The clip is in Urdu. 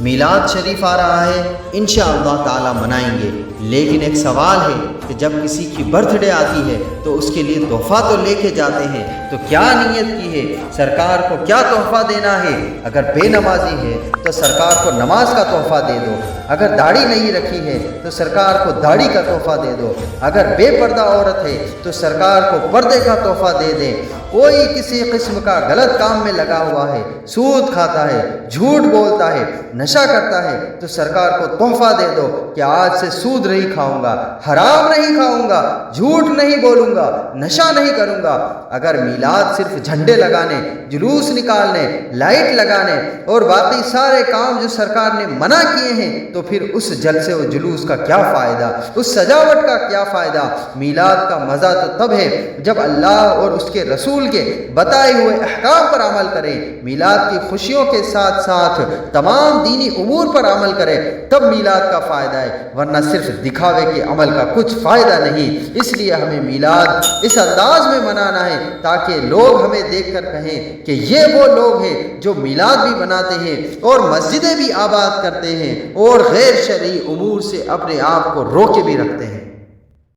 میلاد شریف آ رہا ہے، انشاءاللہ تعالی منائیں گے، لیکن ایک سوال ہے کہ جب کسی کی برتھ ڈے آتی ہے تو اس کے لیے تحفہ تو لے کے جاتے ہیں، تو کیا نیت کی ہے؟ سرکار کو کیا تحفہ دینا ہے؟ اگر بے نمازی ہے تو سرکار کو نماز کا تحفہ دے دو، اگر داڑھی نہیں رکھی ہے تو سرکار کو داڑھی کا تحفہ دے دو، اگر بے پردہ عورت ہے تو سرکار کو پردے کا تحفہ دے دیں۔ کوئی کسی قسم کا غلط کام میں لگا ہوا ہے، سود کھاتا ہے، جھوٹ بولتا ہے، نشہ کرتا ہے، تو سرکار کو تحفہ دے دو کہ آج سے سود نہیں کھاؤں گا، حرام نہیں کھاؤں گا، جھوٹ نہیں بولوں گا، نشہ نہیں کروں گا۔ اگر میلاد صرف جھنڈے لگانے، جلوس نکالنے، لائٹ لگانے اور باقی سارے کام جو سرکار نے منع کیے ہیں، تو پھر اس جلسے و جلوس کا کیا فائدہ، اس سجاوٹ کا کیا فائدہ؟ میلاد کا مزہ تو تب ہے جب اللہ اور اس کے رسول کے بتائے ہوئے احکام پر عمل کریں، میلاد کی خوشیوں کے ساتھ ساتھ تمام دینی امور پر عمل کریں، تب میلاد کا فائدہ ہے، ورنہ صرف دکھاوے کے عمل کا کچھ فائدہ نہیں۔ اس لیے ہمیں میلاد اس انداز میں منانا ہے تاکہ لوگ ہمیں دیکھ کر کہیں کہ یہ وہ لوگ ہیں جو میلاد بھی مناتے ہیں اور مسجدیں بھی آباد کرتے ہیں اور غیر شرعی امور سے اپنے آپ کو روکے بھی رکھتے ہیں۔